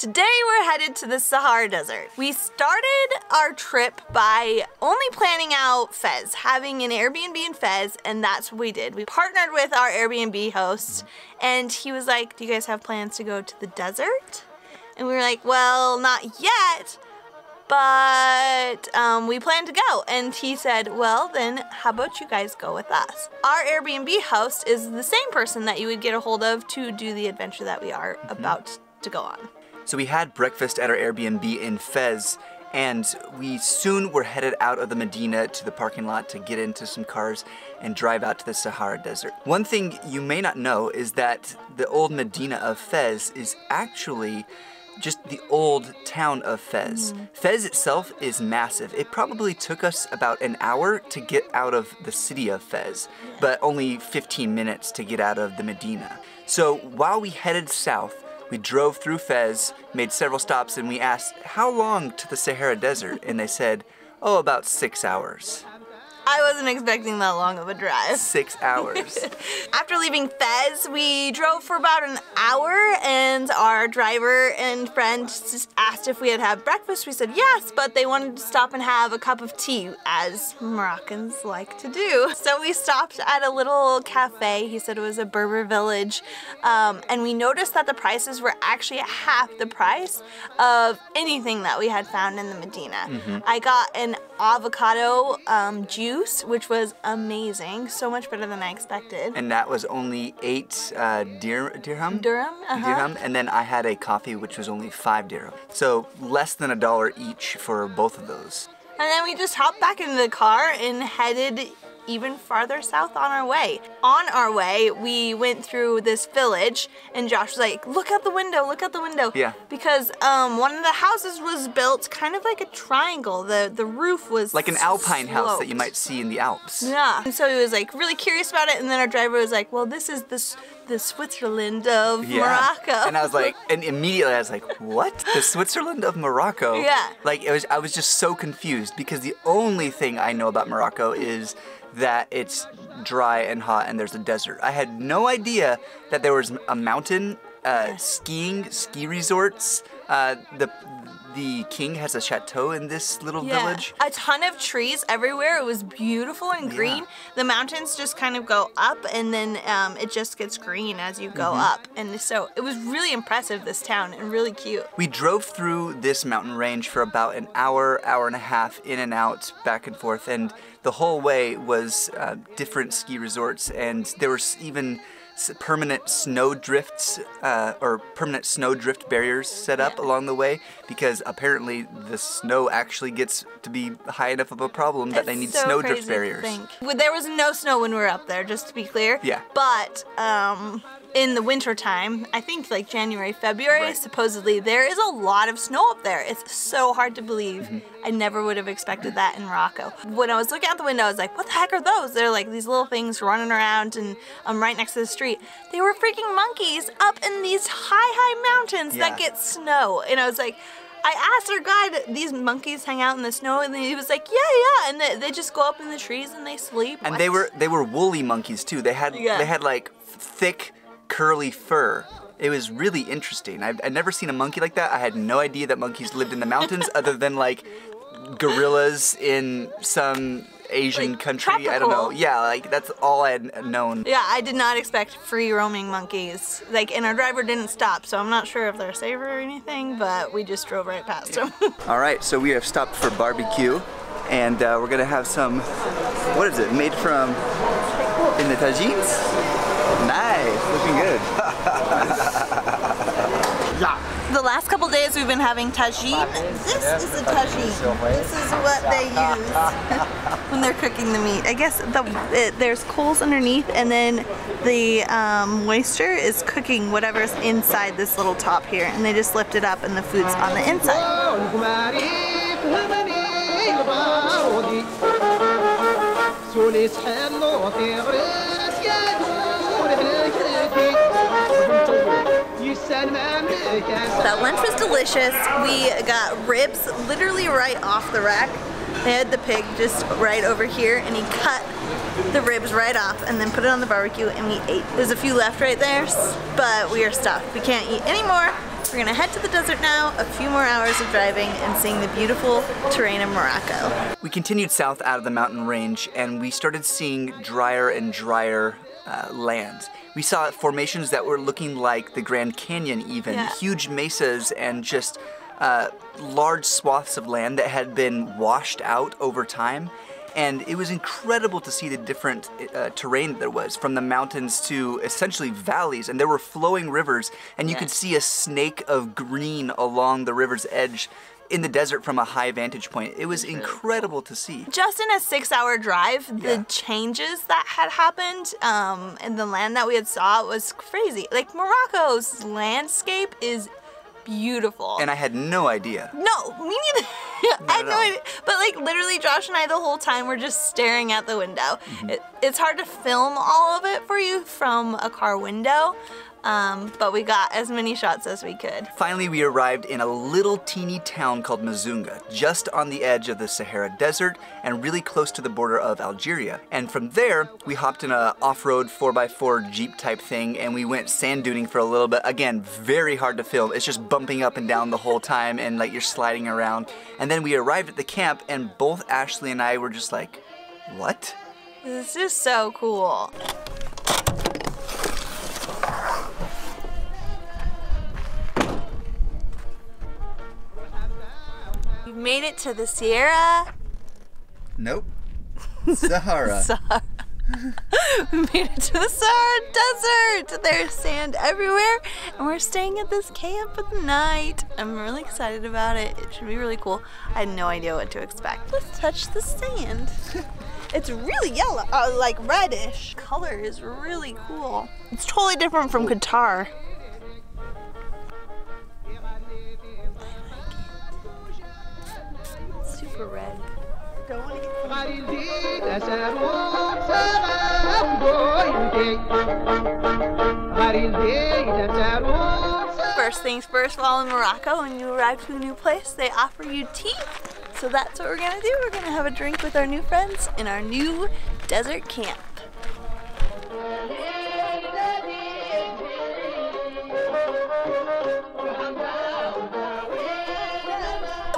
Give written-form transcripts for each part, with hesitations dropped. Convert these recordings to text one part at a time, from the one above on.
Today we're headed to the Sahara Desert. We started our trip by only planning out Fez, having an Airbnb in Fez, and that's what we did. We partnered with our Airbnb host, and he was like, do you guys have plans to go to the desert? And we were like, well, not yet, but we plan to go. And he said, well, then how about you guys go with us? Our Airbnb host is the same person that you would get a hold of to do the adventure that we are about to go on. So we had breakfast at our Airbnb in Fez, and we soon were headed out of the Medina to the parking lot to get into some cars and drive out to the Sahara Desert. One thing you may not know is that the old Medina of Fez is actually just the old town of Fez. Fez itself is massive. It probably took us about an hour to get out of the city of Fez, but only 15 minutes to get out of the Medina. So while we headed south, we drove through Fez, made several stops, and we asked, how long to the Sahara Desert? And they said, oh, about 6 hours. I wasn't expecting that long of a drive. 6 hours. After leaving Fez, we drove for about an hour, and our driver and friend just asked if we had had breakfast. We said yes, but they wanted to stop and have a cup of tea, as Moroccans like to do. So we stopped at a little cafe. He said it was a Berber village, and we noticed that the prices were actually half the price of anything that we had found in the Medina. I got an avocado juice, which was amazing, so much better than I expected. And that was only 8 dirham? Dirham, and then I had a coffee which was only 5 dirham. So less than $1 each for both of those. And then we just hopped back into the car and headed even farther south on our way. On our way, we went through this village, and Josh was like, look out the window, look out the window. Yeah. Because one of the houses was built kind of like a triangle. The roof was like an alpine house that sloped. you might see in the Alps. Yeah. And so he was like really curious about it, and then our driver was like, well, this is the Switzerland of Morocco. And I was like, and immediately I was like, what? The Switzerland of Morocco? Yeah. Like, I was just so confused because the only thing I know about Morocco is that it's dry and hot and there's a desert. I had no idea that there was a mountain, ski resorts. The king has a chateau in this little village. A ton of trees everywhere. It was beautiful and green. Yeah. The mountains just kind of go up, and then it just gets green as you go up. And so it was really impressive, this town, and really cute. We drove through this mountain range for about an hour, hour and a half, in and out, back and forth, and the whole way was different ski resorts, and there was even permanent snow drifts or permanent snow drift barriers set up along the way, because apparently the snow actually gets to be high enough of a problem that they need snow drift barriers. There was no snow when we were up there, just to be clear. Yeah. But in the winter time, I think like January, February, supposedly there is a lot of snow up there. It's so hard to believe. I never would have expected that in Morocco. When I was looking out the window, I was like, what the heck are those? They're like these little things running around, and right next to the street. They were freaking monkeys up in these high mountains that get snow. And I was like, I asked our guide, these monkeys hang out in the snow, and he was like, yeah, and they just go up in the trees and they sleep. And they were woolly monkeys too. They had like thick, curly fur. It was really interesting. I'd never seen a monkey like that. I had no idea that monkeys lived in the mountains other than like gorillas in some Asian country. Tropical. I don't know. Yeah, like that's all I had known. Yeah, I did not expect free roaming monkeys. Like, and our driver didn't stop, so I'm not sure if they're safe or anything, but we just drove right past them. All right, so we have stopped for barbecue, and we're gonna have some, what is it, made from, in the tagines? Nice, looking good. The last couple days we've been having tagine. This is a tagine. This is what they use when they're cooking the meat. I guess there's coals underneath, and then the moisture is cooking whatever's inside this little top here, and they just lift it up and the food's on the inside. That lunch was delicious. We got ribs literally right off the rack. They had the pig just right over here, and he cut the ribs right off and then put it on the barbecue, and we ate. There's a few left right there, but we are stuffed. We can't eat anymore, We're gonna head to the desert now, a few more hours of driving and seeing the beautiful terrain of Morocco. We continued south out of the mountain range and we started seeing drier and drier land. We saw formations that were looking like the Grand Canyon even, huge mesas and just large swaths of land that had been washed out over time. And it was incredible to see the different terrain there was, from the mountains to essentially valleys, and there were flowing rivers, and you could see a snake of green along the river's edge in the desert from a high vantage point. It was incredible to see. Just in a 6-hour drive, the changes that had happened in the land that we had saw was crazy. Like, Morocco's landscape is beautiful. And I had no idea. No, me neither. I had no idea. But like literally Josh and I the whole time were just staring at the window. It's hard to film all of it for you from a car window. But we got as many shots as we could. Finally, we arrived in a little teeny town called Merzouga, just on the edge of the Sahara Desert and really close to the border of Algeria. And from there, we hopped in a off-road 4x4 Jeep type thing and we went sand duning for a little bit. Again, very hard to film. It's just bumping up and down the whole time and like you're sliding around. And then we arrived at the camp and both Ashley and I were just like, what? This is so cool. We've made it to the Sierra. Nope. Sahara. Sahara. We made it to the Sahara Desert. There's sand everywhere, and we're staying at this camp at night. I'm really excited about it. It should be really cool. I had no idea what to expect. Let's touch the sand. It's really yellow, like reddish. Color is really cool. It's totally different from Qatar. Super red. Don't want to get First things first, while in Morocco, when you arrive to a new place, they offer you tea. So that's what we're gonna do. We're gonna have a drink with our new friends in our new desert camp.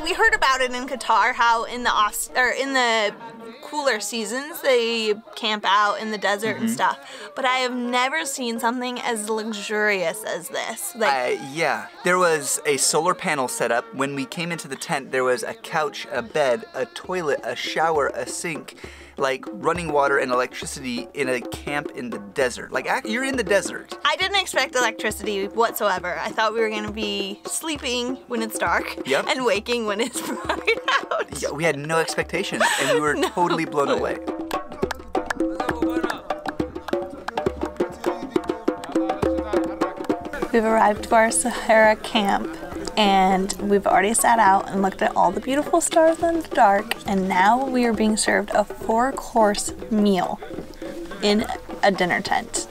We heard about it in Qatar, how in the cooler seasons they camp out in the desert and stuff. But I have never seen something as luxurious as this. Like, yeah, there was a solar panel set up. When we came into the tent, there was a couch, a bed, a toilet, a shower, a sink, like running water and electricity in a camp in the desert. Like, you're in the desert. I didn't expect electricity whatsoever. I thought we were gonna be sleeping when it's dark and waking when it's bright out. Yeah, we had no expectations and we were totally blown away. We've arrived to our Sahara camp and we've already sat out and looked at all the beautiful stars in the dark, and now we are being served a 4-course meal in a dinner tent.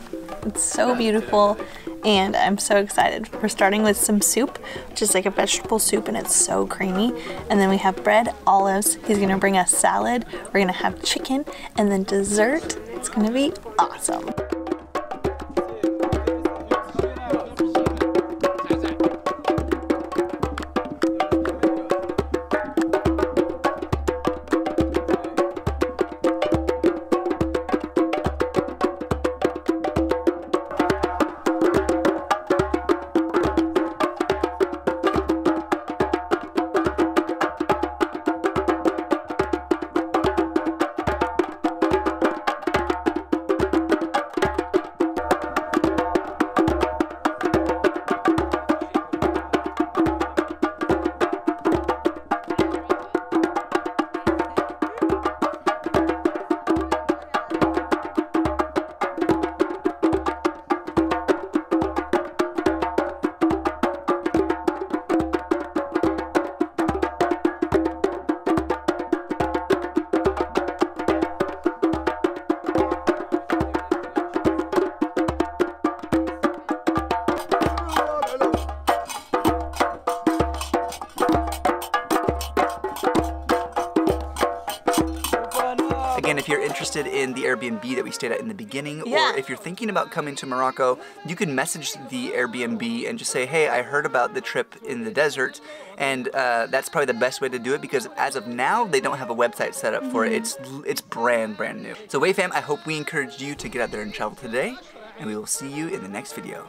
It's so beautiful and I'm so excited. We're starting with some soup, which is like a vegetable soup and it's so creamy. And then we have bread, olives, he's gonna bring us salad, we're gonna have chicken, and then dessert. It's gonna be awesome. interested in the Airbnb that we stayed at in the beginning, Yeah. or if you're thinking about coming to Morocco, you can message the Airbnb and just say, hey, I heard about the trip in the desert, and that's probably the best way to do it, because as of now, they don't have a website set up for it. It's brand new. So Way fam, I hope we encouraged you to get out there and travel today, and we will see you in the next video.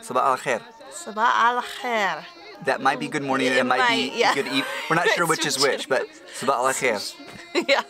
Sabah al khair. Sabah al khair. That might be good morning, and it might be good evening. We're not sure which is which, but Sabah al khair. Yeah.